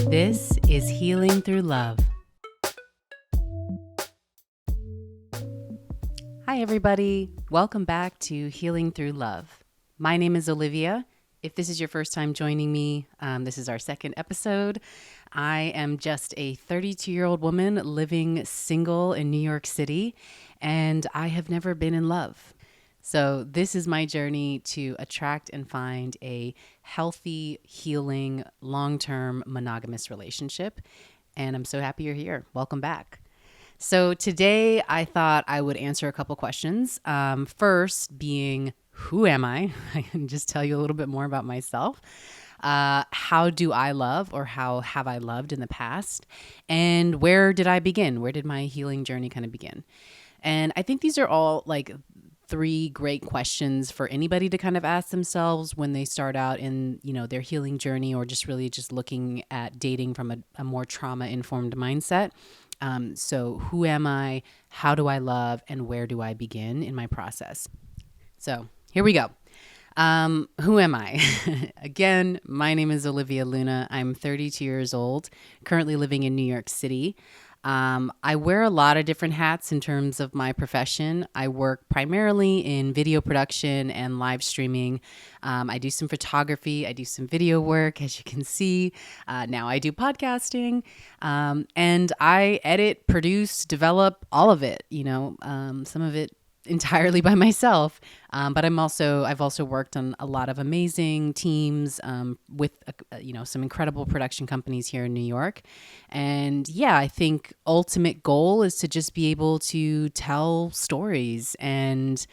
This is Healing Through Love. Hi, everybody. Welcome back to Healing Through Love. My name is Olivia. If this is your first time joining me, this is our second episode. I am just a 32-year-old woman living single in New York City, and I have never been in love. So this is my journey to attract and find a healthy, healing, long-term monogamous relationship. And I'm so happy you're here. Welcome back. So today I thought I would answer a couple questions. First being, who am I? I can just tell you a little bit more about myself. How do I love, or how have I loved in the past? And where did I begin? Where did my healing journey kind of begin? And I think these are all like three great questions for anybody to kind of ask themselves when they start out in, their healing journey, or just really just looking at dating from a more trauma-informed mindset. So who am I? How do I love? And where do I begin in my process? So here we go. Who am I? Again, my name is Olivia Luna. I'm 32 years old, currently living in New York City. I wear a lot of different hats in terms of my profession. I work primarily in video production and live streaming. I do some photography. I do some video work, as you can see. Now I do podcasting. And I edit, produce, develop all of it, some of it entirely by myself. But I've also worked on a lot of amazing teams with, some incredible production companies here in New York. And yeah, I think ultimate goal is to just be able to tell stories and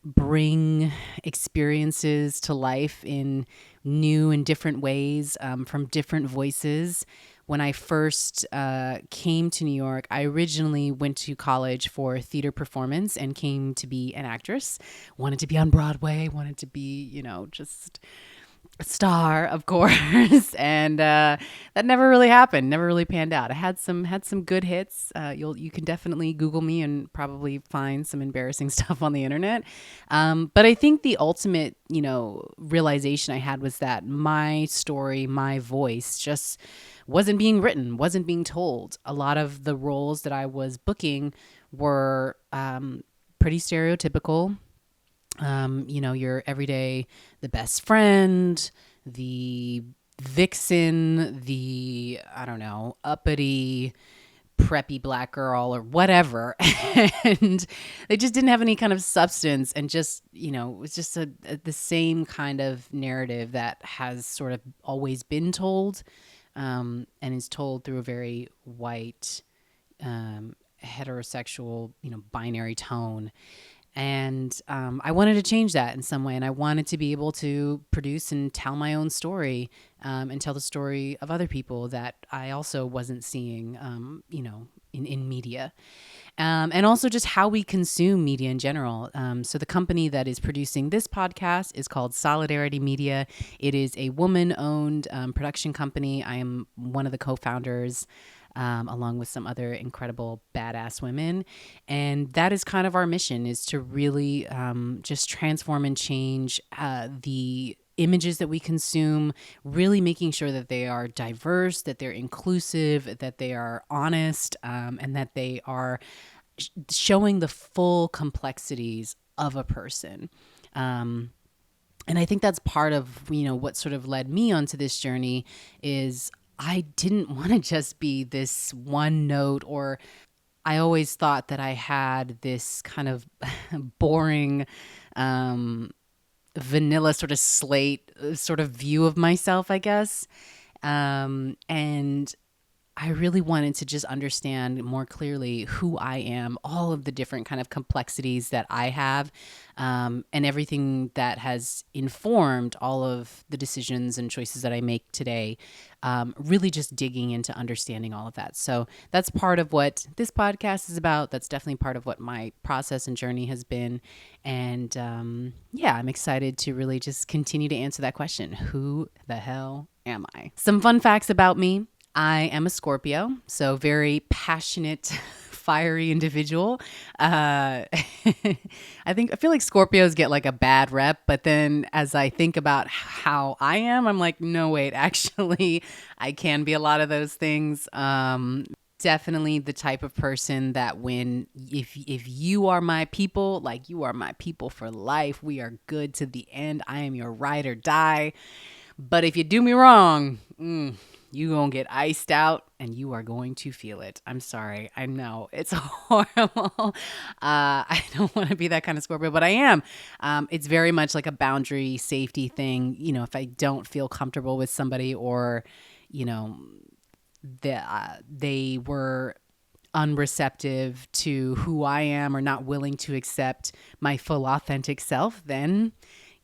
bring experiences to life in new and different ways from different voices. When I first came to New York, I originally went to college for theater performance and came to be an actress. Wanted to be on Broadway, wanted to be, just a star, of course. And that never really happened, never really panned out. I had some good hits. You can definitely Google me and probably find some embarrassing stuff on the internet. But I think the ultimate, realization I had was that my story, my voice just wasn't being written, wasn't being told. A lot of the roles that I was booking were pretty stereotypical. Your everyday, the best friend, the vixen, the, uppity, preppy black girl or whatever. And they just didn't have any kind of substance, and just, it was just the same kind of narrative that has sort of always been told, and is told through a very white, heterosexual, binary tone. And I wanted to change that in some way. And I wanted to be able to produce and tell my own story, and tell the story of other people that I also wasn't seeing, in media. And also just how we consume media in general. So the company that is producing this podcast is called Solidarity Media. It is a woman-owned production company. I am one of the co-founders, along with some other incredible badass women. And that is kind of our mission, is to really just transform and change the images that we consume, really making sure that they are diverse, that they're inclusive, that they are honest, and that they are showing the full complexities of a person. And I think that's part of, what sort of led me onto this journey is I didn't want to just be this one note, or I always thought that I had this kind of boring, vanilla sort of slate sort of view of myself, I guess. And I really wanted to just understand more clearly who I am, all of the different kind of complexities that I have, and everything that has informed all of the decisions and choices that I make today. Really just digging into understanding all of that. So that's part of what this podcast is about. That's definitely part of what my process and journey has been. And I'm excited to really just continue to answer that question. Who the hell am I? Some fun facts about me. I am a Scorpio, so very passionate, fiery individual. I feel like Scorpios get like a bad rep, but then as I think about how I am, I'm like, no, wait, actually, I can be a lot of those things. Definitely the type of person that if you are my people, like you are my people for life, we are good to the end. I am your ride or die. But if you do me wrong, you gonna get iced out and you are going to feel it. I'm sorry. I know it's horrible. I don't want to be that kind of Scorpio, but I am. It's very much like a boundary safety thing. You know, if I don't feel comfortable with somebody or, you know, they were unreceptive to who I am or not willing to accept my full authentic self, then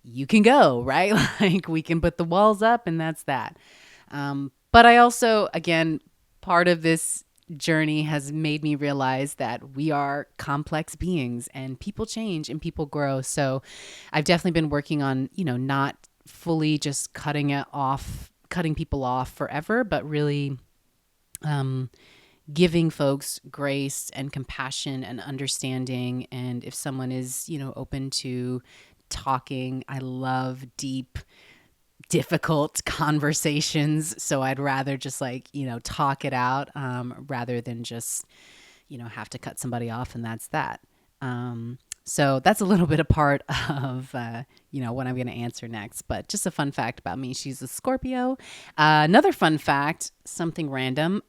you can go, right? Like we can put the walls up and that's that. But I also, again, part of this journey has made me realize that we are complex beings and people change and people grow. So I've definitely been working on, you know, not fully just cutting people off forever, but really giving folks grace and compassion and understanding. And if someone is, you know, open to talking, I love deep, difficult conversations. So I'd rather just like, you know, talk it out rather than just, you know, have to cut somebody off and that's that. So that's a little bit a part of, you know, what I'm going to answer next. But just a fun fact about me. She's a Scorpio. Another fun fact, something random.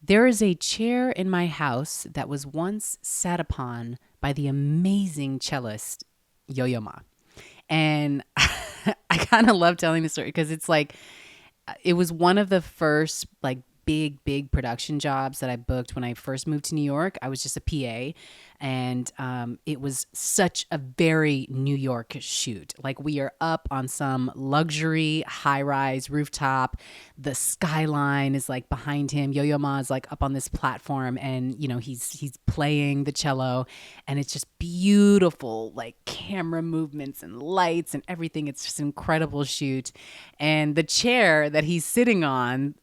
There is a chair in my house that was once sat upon by the amazing cellist Yo-Yo Ma. And I kind of love telling the story because it's like, it was one of the first like big production jobs that I booked when I first moved to New York. I was just a PA, and it was such a very New York shoot. Like we are up on some luxury high-rise rooftop. The skyline is like behind him. Yo-Yo Ma is like up on this platform, and you know he's playing the cello, and it's just beautiful, like camera movements and lights and everything. It's just an incredible shoot, and the chair that he's sitting on.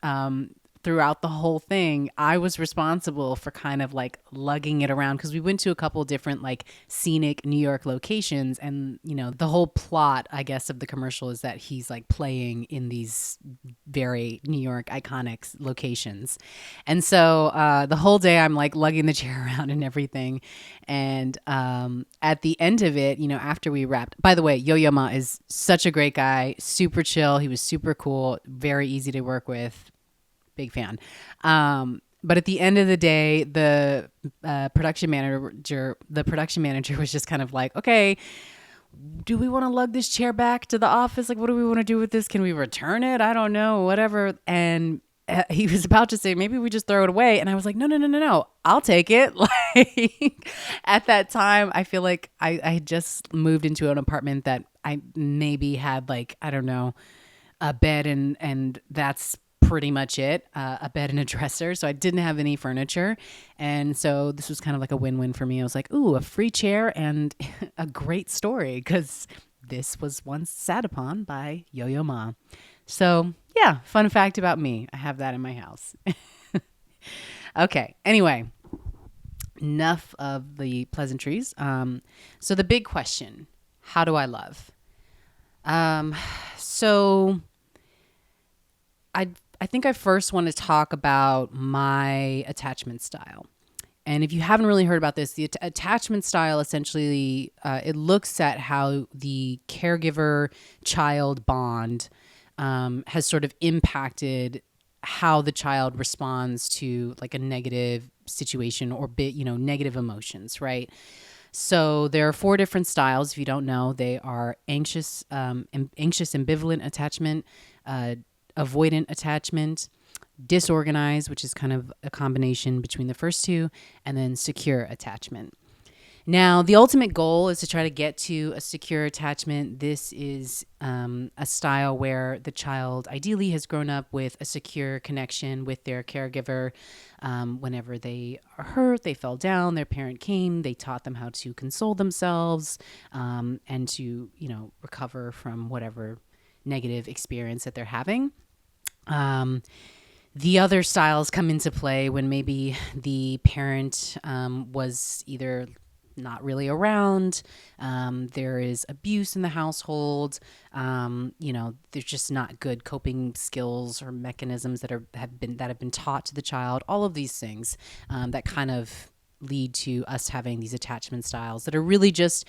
Throughout the whole thing, I was responsible for kind of like lugging it around because we went to a couple different like scenic New York locations. And, you know, the whole plot, I guess, of the commercial is that he's like playing in these very New York iconic locations. And so the whole day I'm like lugging the chair around and everything. And at the end of it, you know, after we wrapped, by the way, Yo-Yo Ma is such a great guy, super chill. He was super cool, very easy to work with. Big fan. But at the end of the day, the production manager was just kind of like, okay, do we want to lug this chair back to the office? Like, what do we want to do with this? Can we return it? I don't know, whatever. And he was about to say, maybe we just throw it away. And I was like, no. I'll take it. Like at that time, I feel like I had just moved into an apartment that I maybe had like, I don't know, a bed and that's pretty much it, a bed and a dresser. So I didn't have any furniture. And so this was kind of like a win-win for me. I was like, ooh, a free chair and a great story because this was once sat upon by Yo-Yo Ma. So yeah, fun fact about me. I have that in my house. Okay. Anyway, enough of the pleasantries. So the big question, how do I love? So I think I first want to talk about my attachment style. And if you haven't really heard about this, the attachment style essentially, it looks at how the caregiver-child bond has sort of impacted how the child responds to like a negative situation or negative emotions, right? So there are 4 different styles. If you don't know, they are anxious, ambivalent attachment, avoidant attachment, disorganized, which is kind of a combination between the first two, and then secure attachment. Now, the ultimate goal is to try to get to a secure attachment. This is a style where the child ideally has grown up with a secure connection with their caregiver. Whenever they are hurt, they fell down, their parent came, they taught them how to console themselves and to, recover from whatever negative experience that they're having. The other styles come into play when maybe the parent was either not really around. There is abuse in the household. There's just not good coping skills or mechanisms that have been taught to the child. All of these things that kind of lead to us having these attachment styles that are really just,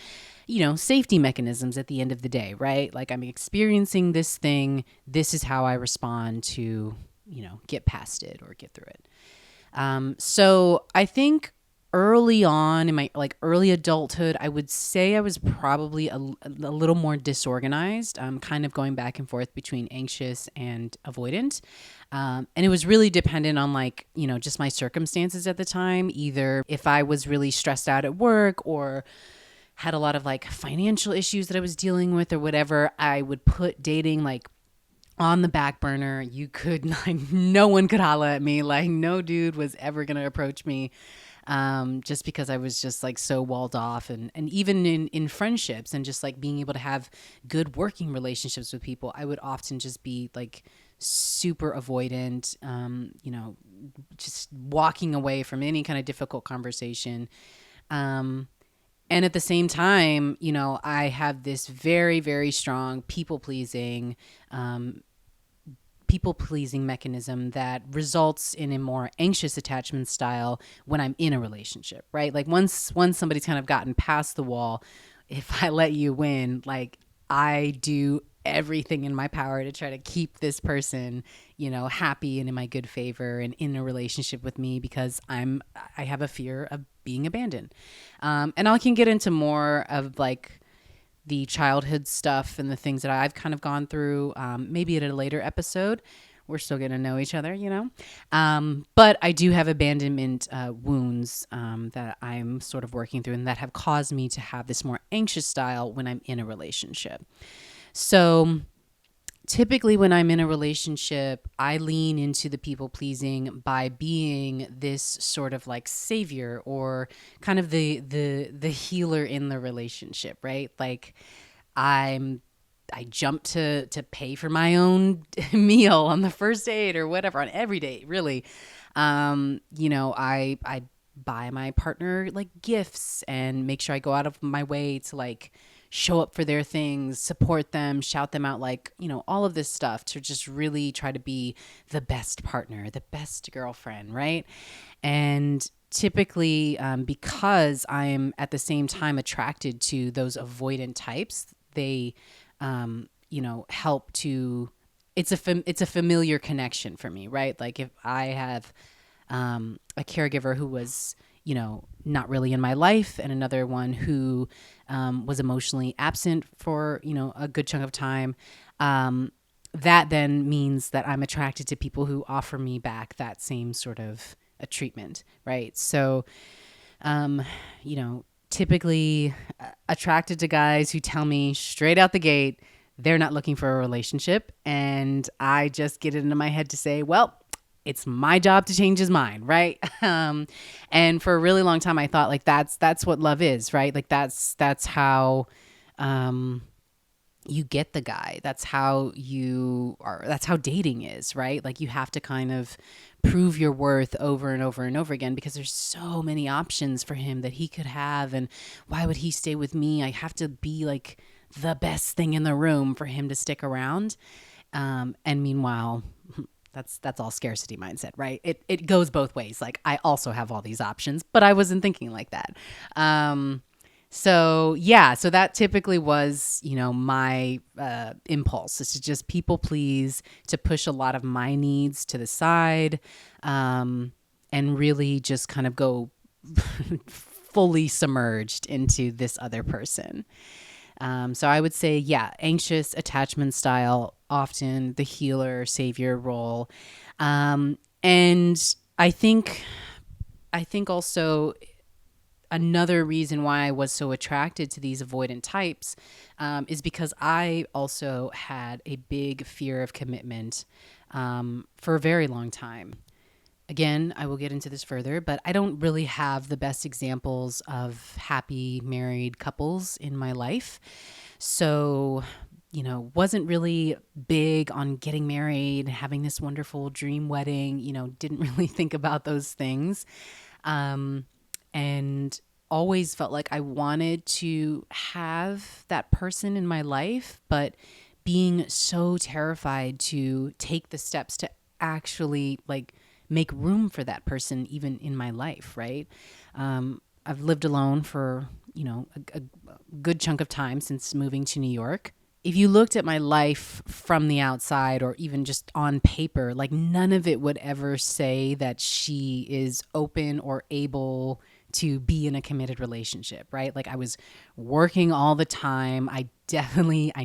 safety mechanisms at the end of the day, right? Like, I'm experiencing this thing. This is how I respond to, get past it or get through it. So I think early on in my early adulthood, I would say I was probably a little more disorganized, kind of going back and forth between anxious and avoidant. And it was really dependent on just my circumstances at the time, either if I was really stressed out at work or had a lot of financial issues that I was dealing with or whatever, I would put dating on the back burner. You could no one could holla at me. No dude was ever going to approach me, just because I was just so walled off. And even in friendships and just being able to have good working relationships with people, I would often just be super avoidant, just walking away from any kind of difficult conversation. And at the same time, I have this very, very strong people pleasing mechanism that results in a more anxious attachment style when I'm in a relationship, right? Once somebody's kind of gotten past the wall, if I let you win, I do everything in my power to try to keep this person, happy and in my good favor and in a relationship with me, because I have a fear of being abandoned. And I can get into more of the childhood stuff and the things that I've kind of gone through, maybe at a later episode. We're still going to know each other, But I do have abandonment wounds that I'm sort of working through and that have caused me to have this more anxious style when I'm in a relationship. So typically when I'm in a relationship, I lean into the people pleasing by being this sort of savior or kind of the healer in the relationship, right? I jump to pay for my own meal on the first date or whatever, on every date, really. I buy my partner gifts and make sure I go out of my way to show up for their things, support them, shout them out, all of this stuff to just really try to be the best partner, the best girlfriend, right? And typically, because I'm at the same time attracted to those avoidant types, they, help to, it's a familiar connection for me, right? If I have a caregiver who was, not really in my life, and another one who was emotionally absent for, a good chunk of time, that then means that I'm attracted to people who offer me back that same sort of a treatment, right? So, typically attracted to guys who tell me straight out the gate they're not looking for a relationship, and I just get it into my head to say, well, it's my job to change his mind, right? And for a really long time, I thought that's what love is, right? That's how you get the guy. That's how you are. That's how dating is, right? You have to kind of prove your worth over and over and over again, because there's so many options for him that he could have, and why would he stay with me? I have to be the best thing in the room for him to stick around. And meanwhile, that's all scarcity mindset, right? It goes both ways. I also have all these options, but I wasn't thinking like that. So that typically was, my impulse is to just people please, to push a lot of my needs to the side, and really just kind of go fully submerged into this other person. So I would say, anxious attachment style, often the healer, savior role. And I think also another reason why I was so attracted to these avoidant types is because I also had a big fear of commitment for a very long time. Again, I will get into this further, but I don't really have the best examples of happy married couples in my life. So wasn't really big on getting married, having this wonderful dream wedding, didn't really think about those things. Um, and always felt like I wanted to have that person in my life, but being so terrified to take the steps to actually like make room for that person even in my life, right? I've lived alone for, a good chunk of time since moving to New York. If you looked at my life from the outside or even just on paper, like none of it would ever say that she is open or able to be in a committed relationship, right? Like I was working all the time. I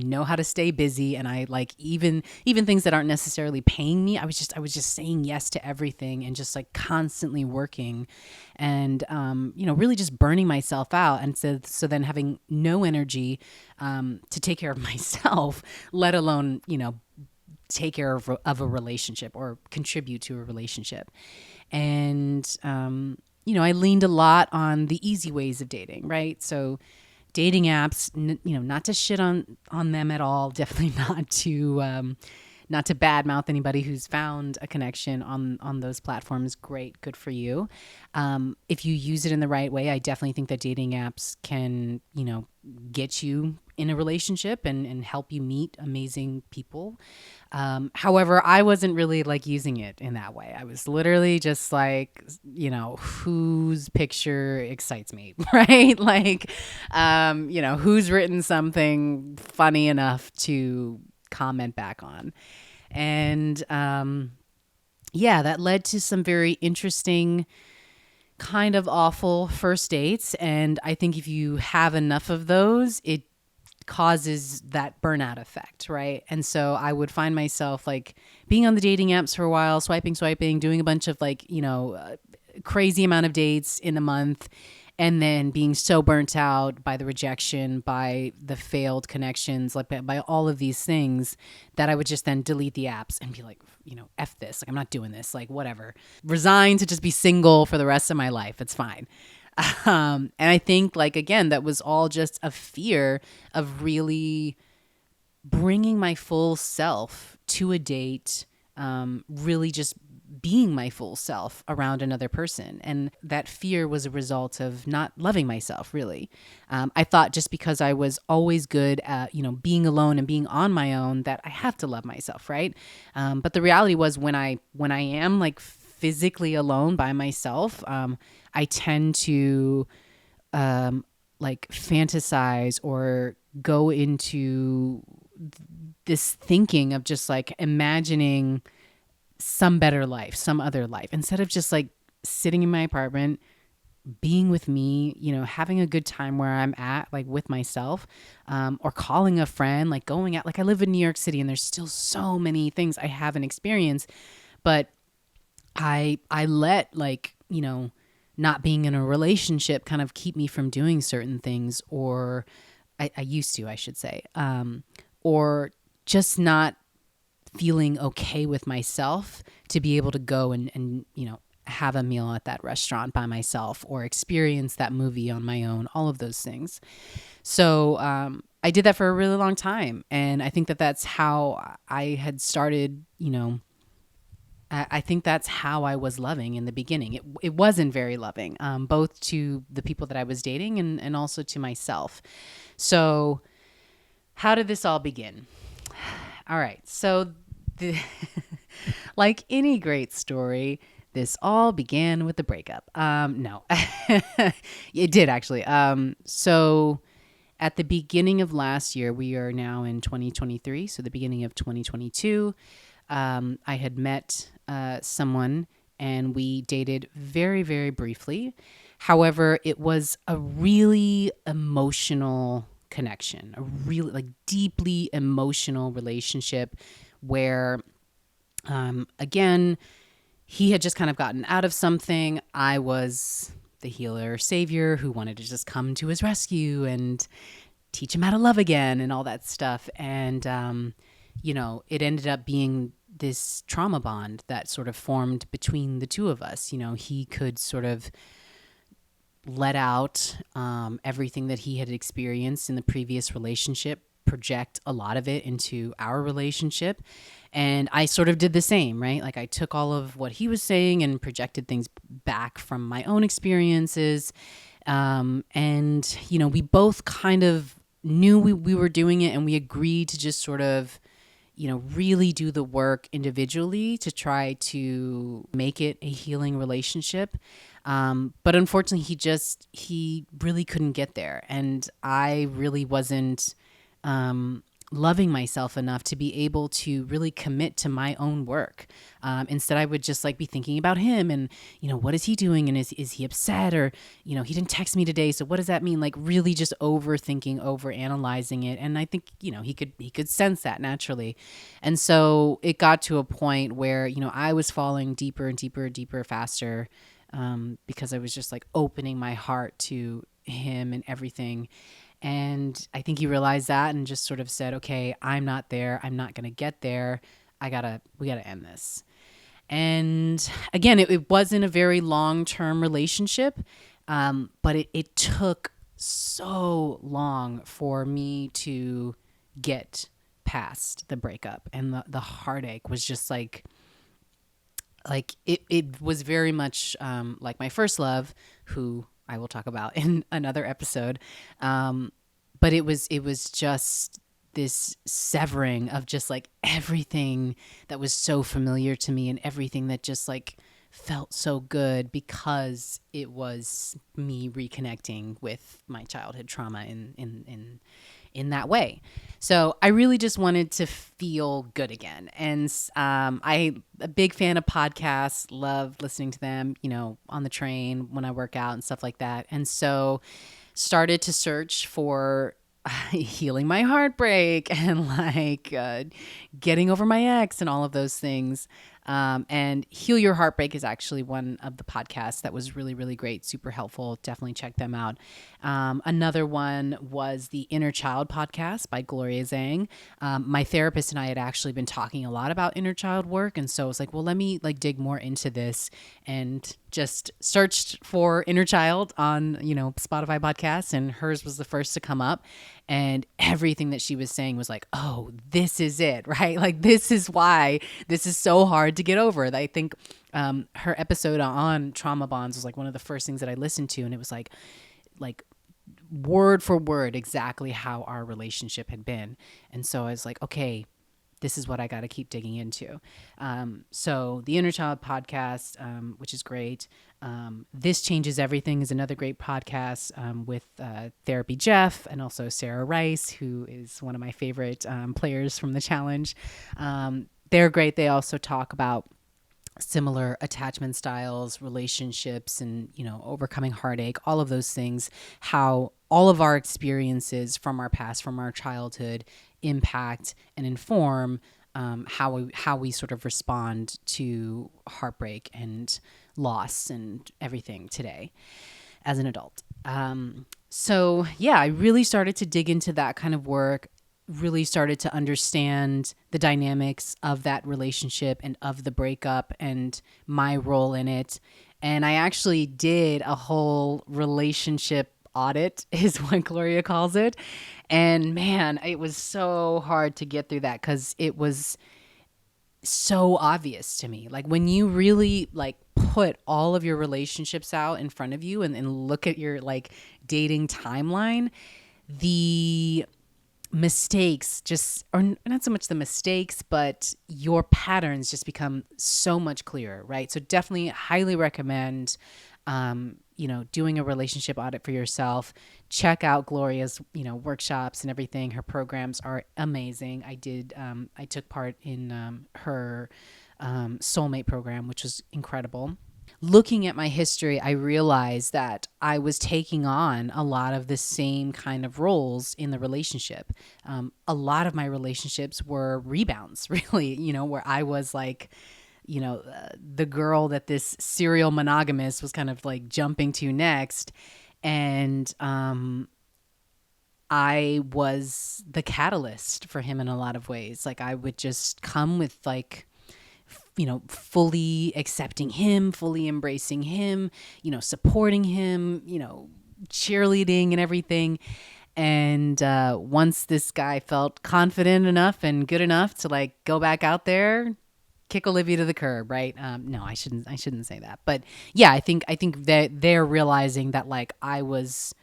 know how to stay busy, and I like even things that aren't necessarily paying me. I was just saying yes to everything and just like constantly working and really just burning myself out. And so then having no energy to take care of myself, let alone, take care of a relationship or contribute to a relationship. And I leaned a lot on the easy ways of dating, right? So dating apps, not to shit on them at all. Definitely not to badmouth anybody who's found a connection on those platforms. Great, good for you. If you use it in the right way, I definitely think that dating apps can, get you in a relationship and help you meet amazing people. However, I wasn't really like using it in that way. I was literally just like, whose picture excites me, right? Like, who's written something funny enough to comment back on. And yeah, that led to some very interesting, kind of awful first dates. And I think if you have enough of those, it causes that burnout effect, right? And so I would find myself like being on the dating apps for a while, swiping, doing a bunch of like, crazy amount of dates in a month, and then being so burnt out by the rejection, by the failed connections, like by all of these things, that I would just then delete the apps and be like, F this, like I'm not doing this, like whatever. Resign to just be single for the rest of my life. It's fine. And I think like, again, that was all just a fear of really bringing my full self to a date, really just being my full self around another person. And that fear was a result of not loving myself, really. I thought just because I was always good at, being alone and being on my own, that I have to love myself, right? But the reality was when I am like physically alone by myself, I tend to like fantasize or go into this thinking of just like imagining some better life, some other life, instead of just like sitting in my apartment, being with me, having a good time where I'm at, like with myself, or calling a friend, like going out. Like I live in New York City and there's still so many things I haven't experienced, but I let like, not being in a relationship kind of keep me from doing certain things, or I used to, I should say, or just not feeling okay with myself to be able to go and have a meal at that restaurant by myself or experience that movie on my own, all of those things. So I did that for a really long time. And I think that that's how I had started, I think that's how I was loving in the beginning. It wasn't very loving, both to the people that I was dating and also to myself. So how did this all begin? All right. So like any great story, this all began with a breakup. No, it did actually. So at the beginning of last year, we are now in 2023. So the beginning of 2022, I had met someone and we dated very, very briefly. However, it was a really emotional connection, a really like deeply emotional relationship where, again, he had just kind of gotten out of something. I was the healer savior who wanted to just come to his rescue and teach him how to love again and all that stuff. And, it ended up being this trauma bond that sort of formed between the two of us. He could sort of let out everything that he had experienced in the previous relationship project a lot of it into our relationship. And I sort of did the same, right? Like I took all of what he was saying and projected things back from my own experiences. And, we both kind of knew we were doing it, and we agreed to just sort of, really do the work individually to try to make it a healing relationship. But unfortunately, he really couldn't get there. And I really wasn't loving myself enough to be able to really commit to my own work. Instead, I would just like be thinking about him and, what is he doing? And is he upset? Or, he didn't text me today. So what does that mean? Like really just overthinking, over analyzing it. And I think, he could sense that naturally. And so it got to a point where, I was falling deeper and deeper and deeper faster, because I was just like opening my heart to him and everything. And I think he realized that and just sort of said, okay, I'm not there. I'm not going to get there. We got to end this. And again, it wasn't a very long-term relationship. But it took so long for me to get past the breakup, and the heartache was just like it was very much like my first love, who I will talk about in another episode. But it was just this severing of just like everything that was so familiar to me and everything that just like felt so good, because it was me reconnecting with my childhood trauma in that way. So I really just wanted to feel good again. And I'm a big fan of podcasts, love listening to them, on the train when I work out and stuff like that. And so started to search for healing my heartbreak and like getting over my ex and all of those things. And Heal Your Heartbreak is actually one of the podcasts that was really, really great, super helpful. Definitely check them out. Another one was the Inner Child podcast by Gloria Zhang. My therapist and I had actually been talking a lot about inner child work. And so I was like, well, let me like dig more into this, and just searched for Inner Child on, Spotify podcasts, and hers was the first to come up. And everything that she was saying was like, oh, this is it, right? Like, this is why this is so hard to get over. I think her episode on trauma bonds was like one of the first things that I listened to. And it was like word for word, exactly how our relationship had been. And so I was like, okay, this is what I got to keep digging into. So the Inner Child podcast, which is great. This Changes Everything is another great podcast with Therapy Jeff and also Sarah Rice, who is one of my favorite players from the challenge. They're great. They also talk about similar attachment styles, relationships, and, overcoming heartache, all of those things, how all of our experiences from our past, from our childhood, impact and inform how we sort of respond to heartbreak and loss and everything today as an adult. So yeah, I really started to dig into that kind of work, really started to understand the dynamics of that relationship and of the breakup and my role in it. And I actually did a whole relationship audit, is what Gloria calls it. And man, it was so hard to get through that, because it was so obvious to me. Like when you really like put all of your relationships out in front of you and look at your like dating timeline, the mistakes just, or not so much the mistakes, but your patterns just become so much clearer, right? So definitely highly recommend, doing a relationship audit for yourself. Check out Gloria's, workshops and everything. Her programs are amazing. I took part in her soulmate program, which was incredible. Looking at my history, I realized that I was taking on a lot of the same kind of roles in the relationship. A lot of my relationships were rebounds, really, where I was like, the girl that this serial monogamist was kind of like jumping to next. And I was the catalyst for him in a lot of ways. Like I would just come with like, fully accepting him, fully embracing him, supporting him, cheerleading and everything. And once this guy felt confident enough and good enough to like go back out there, kick Olivia to the curb, right? No, I shouldn't say that. But yeah, I think that they're realizing that like I was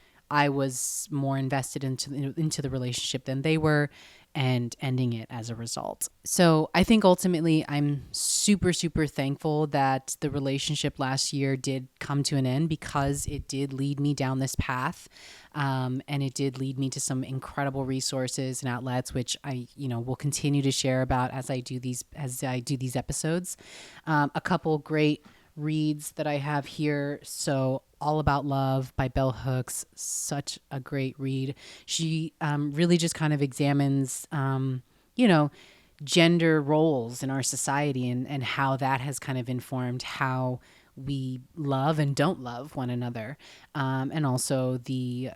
more invested into the relationship than they were, and ending it as a result. So I think ultimately I'm super, super thankful that the relationship last year did come to an end, because it did lead me down this path. And it did lead me to some incredible resources and outlets, which I, will continue to share about as I do these episodes. A couple great reads that I have here. So, All About Love by Bell Hooks, such a great read. She really just kind of examines, you know, gender roles in our society, and how that has kind of informed how we love and don't love one another. And also the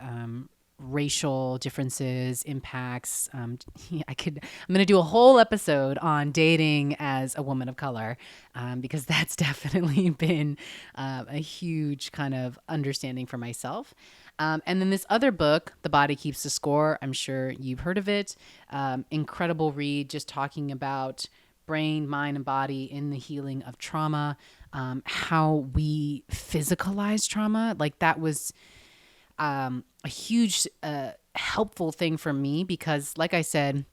racial differences, impacts. I'm going to do a whole episode on dating as a woman of color, because that's definitely been a huge kind of understanding for myself. And then this other book, The Body Keeps the Score, I'm sure you've heard of it. Incredible read, just talking about brain, mind, and body in the healing of trauma, how we physicalize trauma. Like that was a huge helpful thing for me, because like I said,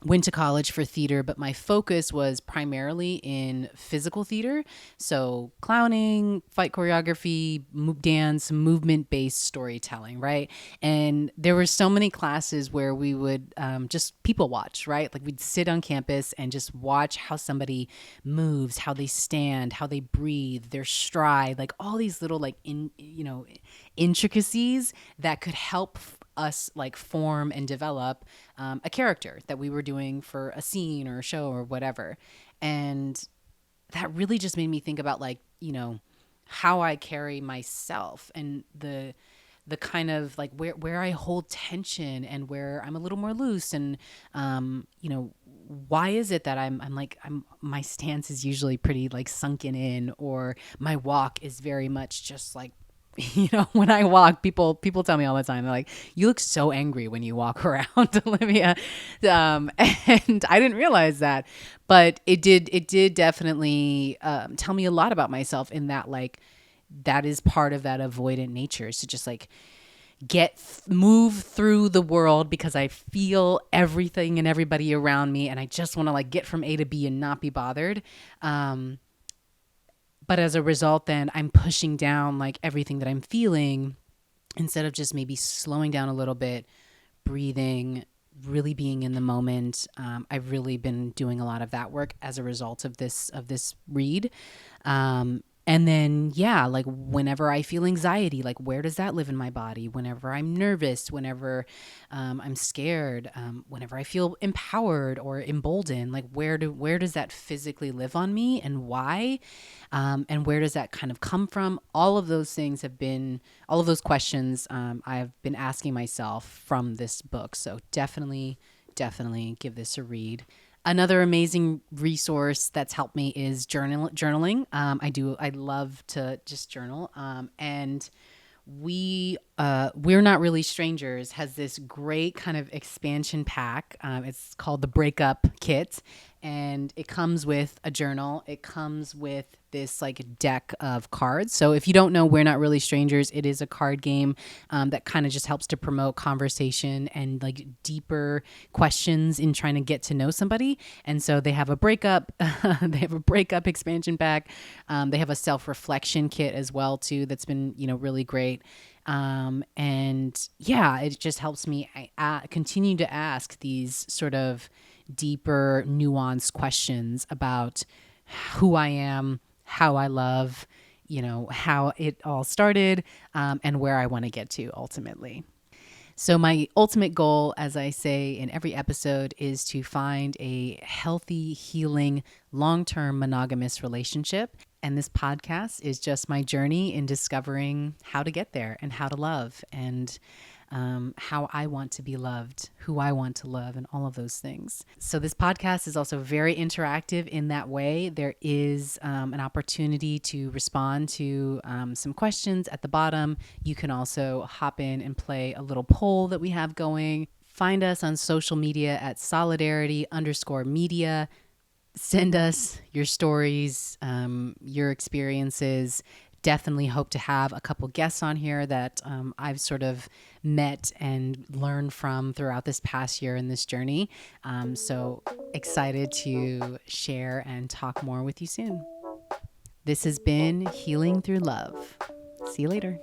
went to college for theater, but my focus was primarily in physical theater. So clowning, fight choreography, dance, movement based storytelling, right? And there were so many classes where we would just people watch, right? Like we'd sit on campus and just watch how somebody moves, how they stand, how they breathe, their stride, like all these little like intricacies that could help us like form and develop a character that we were doing for a scene or a show or whatever. And that really just made me think about like, how I carry myself, and the kind of like where I hold tension and where I'm a little more loose, and why is it that I'm my stance is usually pretty like sunken in, or my walk is very much just like when I walk, people tell me all the time, they're like, you look so angry when you walk around, Olivia. And I didn't realize that, but it did definitely tell me a lot about myself, in that like that is part of that avoidant nature, is to just like move through the world, because I feel everything and everybody around me, and I just want to like get from A to B and not be bothered. But as a result, then I'm pushing down like everything that I'm feeling, instead of just maybe slowing down a little bit, breathing, really being in the moment. I've really been doing a lot of that work as a result of this read. And then, yeah, like whenever I feel anxiety, like where does that live in my body? Whenever I'm nervous, whenever I'm scared, whenever I feel empowered or emboldened, like where does that physically live on me, and why? And where does that kind of come from? All of those questions I've been asking myself from this book. So definitely give this a read. Another amazing resource that's helped me is journaling. I love to just journal. And we're Not Really Strangers has this great kind of expansion pack. It's called the Breakup Kit, and it comes with a journal. It comes with this like deck of cards. So if you don't know We're Not Really Strangers, it is a card game that kind of just helps to promote conversation and like deeper questions in trying to get to know somebody. And so they have a breakup, they have a breakup expansion pack. They have a self-reflection kit as well too. That's been, really great. And yeah, it just helps me continue to ask these sort of deeper, nuanced questions about who I am, how I love, how it all started, and where I want to get to ultimately. So my ultimate goal, as I say in every episode, is to find a healthy, healing, long-term monogamous relationship. And this podcast is just my journey in discovering how to get there and how to love. And how I want to be loved, who I want to love, and all of those things. So this podcast is also very interactive in that way. There is an opportunity to respond to some questions at the bottom. You can also hop in and play a little poll that we have going. Find us on social media at solidarity_media. Send us your stories, your experiences. Definitely hope to have a couple guests on here that I've sort of met and learned from throughout this past year in this journey. So excited to share and talk more with you soon. This has been Healing Through Love. See you later.